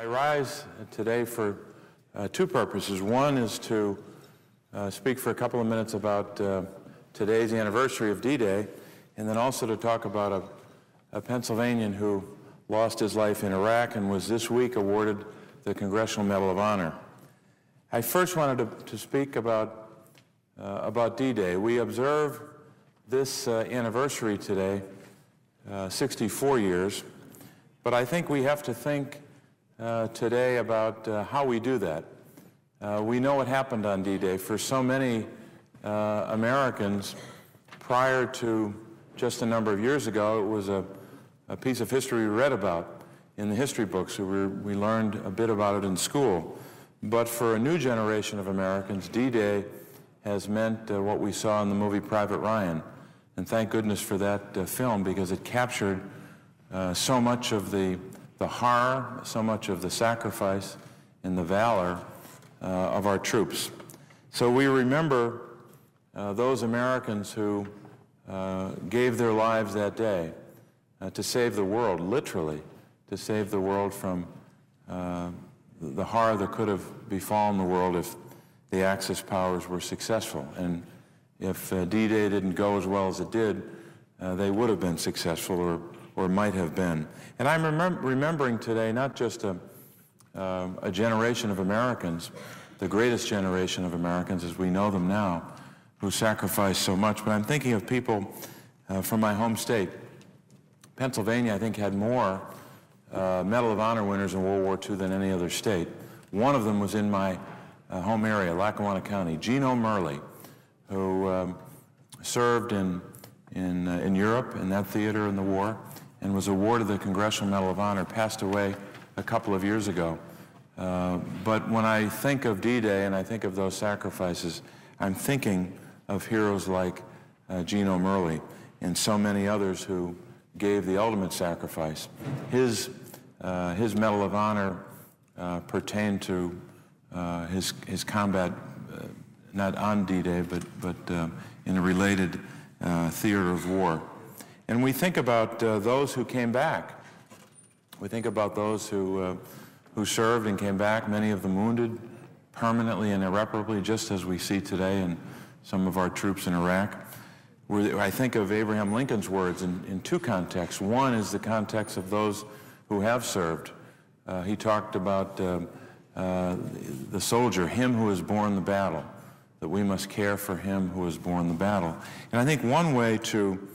I rise today for two purposes. One is to speak for a couple of minutes about today's anniversary of D-Day, and then also to talk about a Pennsylvanian who lost his life in Iraq and was this week awarded the Congressional Medal of Honor. I first wanted to speak about D-Day. We observe this anniversary today, 64 years, but I think we have to think today about how we do that. We know what happened on D-Day. For so many Americans, prior to just a number of years ago, it was a piece of history we read about in the history books. We learned a bit about it in school. But for a new generation of Americans, D-Day has meant what we saw in the movie Private Ryan. And thank goodness for that film, because it captured so much of the horror, so much of the sacrifice and the valor of our troops. So we remember those Americans who gave their lives that day to save the world, literally, to save the world from the horror that could have befallen the world if the Axis powers were successful. And if D-Day didn't go as well as it did, they would have been successful, or might have been. And I'm remembering today not just a generation of Americans, the greatest generation of Americans as we know them now, who sacrificed so much, but I'm thinking of people from my home state. Pennsylvania, I think, had more Medal of Honor winners in World War II than any other state. One of them was in my home area, Lackawanna County, Gino Merle, who served in Europe, in that theater in the war, and was awarded the Congressional Medal of Honor, passed away a couple of years ago. But when I think of D-Day and I think of those sacrifices, I'm thinking of heroes like Gino Merle and so many others who gave the ultimate sacrifice. His Medal of Honor pertained to his combat, not on D-Day, but in a related theater of war. And we think about those who came back. We think about those who served and came back, many of them wounded permanently and irreparably, just as we see today in some of our troops in Iraq. I think of Abraham Lincoln's words in two contexts. One is the context of those who have served. He talked about the soldier, him who has borne the battle, that we must care for him who has borne the battle. And I think one way to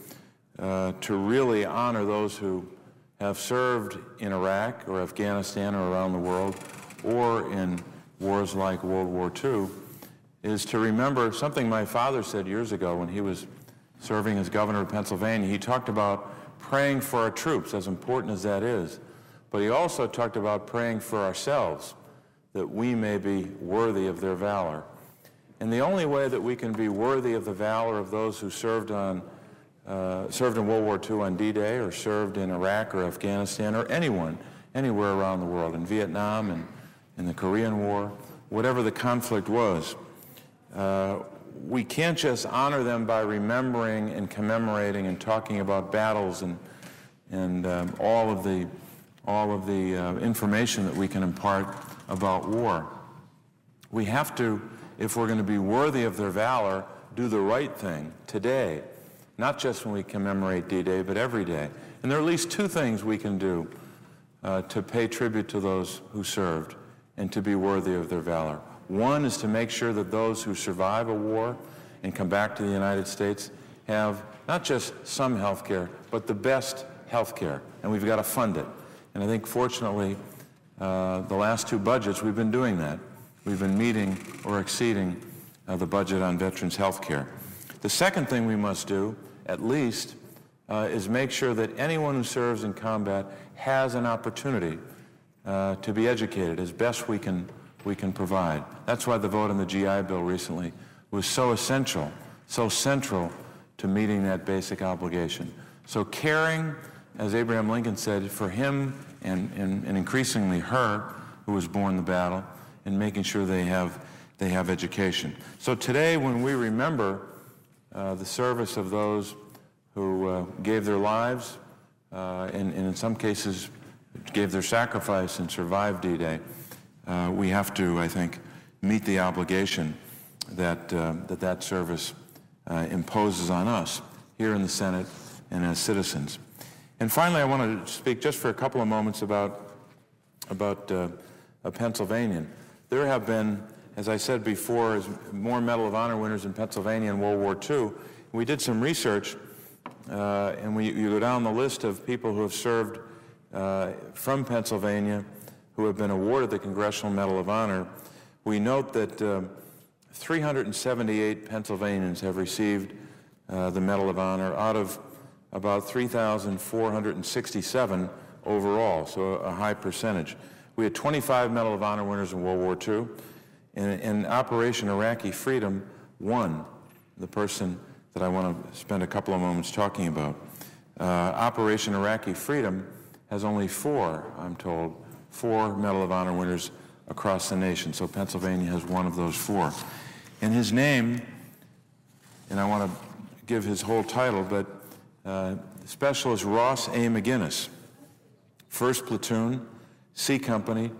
really honor those who have served in Iraq or Afghanistan or around the world, or in wars like World War II, is to remember something my father said years ago when he was serving as governor of Pennsylvania. He talked about praying for our troops, as important as that is, but he also talked about praying for ourselves, that we may be worthy of their valor. And the only way that we can be worthy of the valor of those who served in World War II on D-Day, or served in Iraq or Afghanistan, or anyone, anywhere around the world, in Vietnam and in the Korean War, whatever the conflict was, we can't just honor them by remembering and commemorating and talking about battles and all of the information that we can impart about war. We have to, if we're going to be worthy of their valor, do the right thing today, not just when we commemorate D-Day, but every day. And there are at least two things we can do to pay tribute to those who served and to be worthy of their valor. One is to make sure that those who survive a war and come back to the United States have not just some health care, but the best health care, and we've got to fund it. And I think, fortunately, the last two budgets, we've been doing that. We've been meeting or exceeding the budget on veterans' health care. The second thing we must do, at least, is make sure that anyone who serves in combat has an opportunity to be educated as best we can provide. That's why the vote on the GI Bill recently was so essential, so central to meeting that basic obligation. So caring, as Abraham Lincoln said, for him and increasingly her who was born the battle, and making sure they have education. So today, when we remember the service of those who gave their lives and in some cases gave their sacrifice and survived D-Day, we have to, I think, meet the obligation that that service imposes on us here in the Senate and as citizens. And finally, I want to speak just for a couple of moments about a Pennsylvanian. There have been, as I said before, more Medal of Honor winners in Pennsylvania in World War II. We did some research, and you go down the list of people who have served from Pennsylvania who have been awarded the Congressional Medal of Honor. We note that 378 Pennsylvanians have received the Medal of Honor out of about 3,467 overall, so a high percentage. We had 25 Medal of Honor winners in World War II. In Operation Iraqi Freedom, one, the person that I want to spend a couple of moments talking about. Operation Iraqi Freedom has only four, I'm told, 4 Medal of Honor winners across the nation. So Pennsylvania has one of those 4. And his name, and I want to give his whole title, but Specialist Ross A. McGinnis, 1st Platoon, C Company,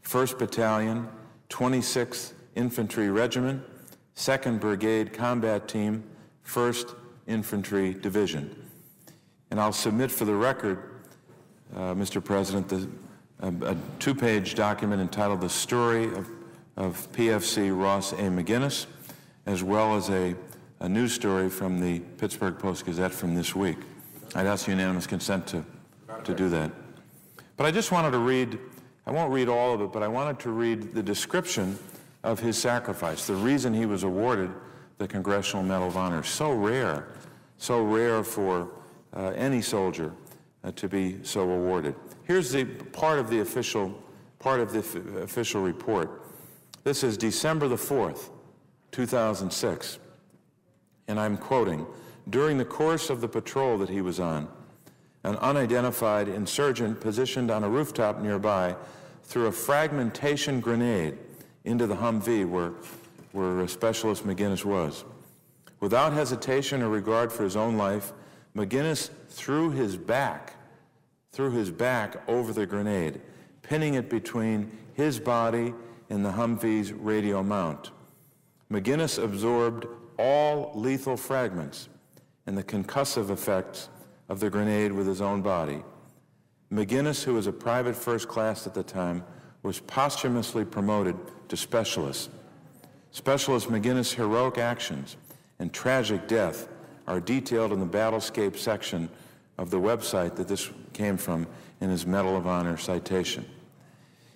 1st Battalion, 26th Infantry Regiment, 2nd Brigade Combat Team, 1st Infantry Division. And I'll submit for the record, Mr. President, a 2-page document entitled The Story of PFC Ross A. McGinnis, as well as a news story from the Pittsburgh Post-Gazette from this week. I'd ask unanimous consent to do that. But I just wanted to read, I won't read all of it, but I wanted to read the description of his sacrifice, the reason he was awarded the Congressional Medal of Honor. So rare for any soldier to be so awarded. Here's the part of the official report. This is December the 4th, 2006, and I'm quoting, "During the course of the patrol that he was on, an unidentified insurgent positioned on a rooftop nearby threw a fragmentation grenade into the Humvee where Specialist McGinnis was. Without hesitation or regard for his own life, McGinnis threw his back over the grenade, pinning it between his body and the Humvee's radio mount. McGinnis absorbed all lethal fragments and the concussive effects of the grenade with his own body. McGinnis, who was a private first class at the time, was posthumously promoted to specialist. Specialist McGinnis' heroic actions and tragic death are detailed in the Battlescape section of the website that this came from in his Medal of Honor citation.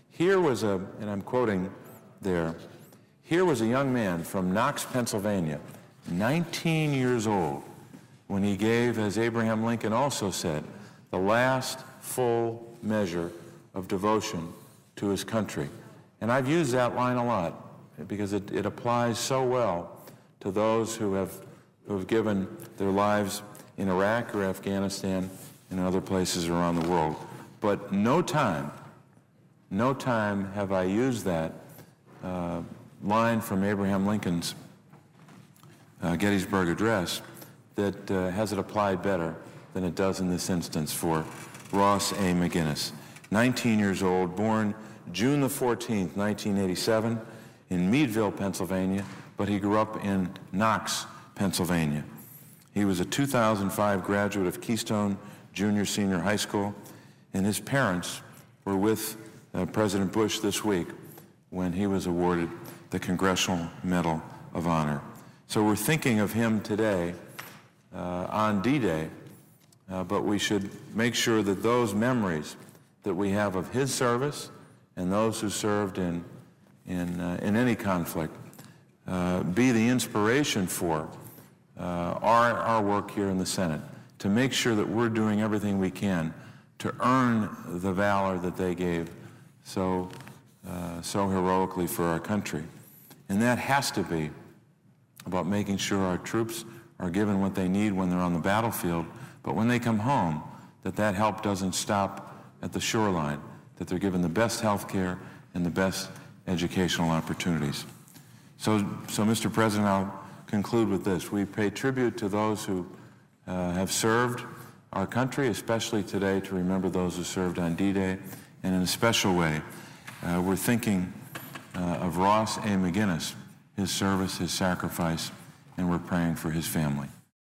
Here was and I'm quoting there, here was a young man from Knox, Pennsylvania, 19 years old, when he gave, as Abraham Lincoln also said, the last full measure of devotion to his country. And I've used that line a lot because it applies so well to those who have given their lives in Iraq or Afghanistan and other places around the world. But no time have I used that line from Abraham Lincoln's Gettysburg Address that has it applied better than it does in this instance for Ross A. McGinnis. 19 years old, born June the 14th, 1987, in Meadville, Pennsylvania, but he grew up in Knox, Pennsylvania. He was a 2005 graduate of Keystone Junior Senior High School, and his parents were with President Bush this week when he was awarded the Congressional Medal of Honor. So we're thinking of him today on D-Day, but we should make sure that those memories that we have of his service and those who served in any conflict be the inspiration for our work here in the Senate, to make sure that we're doing everything we can to earn the valor that they gave so heroically for our country. And that has to be about making sure our troops are given what they need when they're on the battlefield, but when they come home, that help doesn't stop at the shoreline, that they're given the best health care and the best educational opportunities. So Mr. President, I'll conclude with this. We pay tribute to those who have served, our country, especially today to remember those who served on D-Day. And in a special way, we're thinking of Ross A. McGinnis, his service, his sacrifice, and we're praying for his family.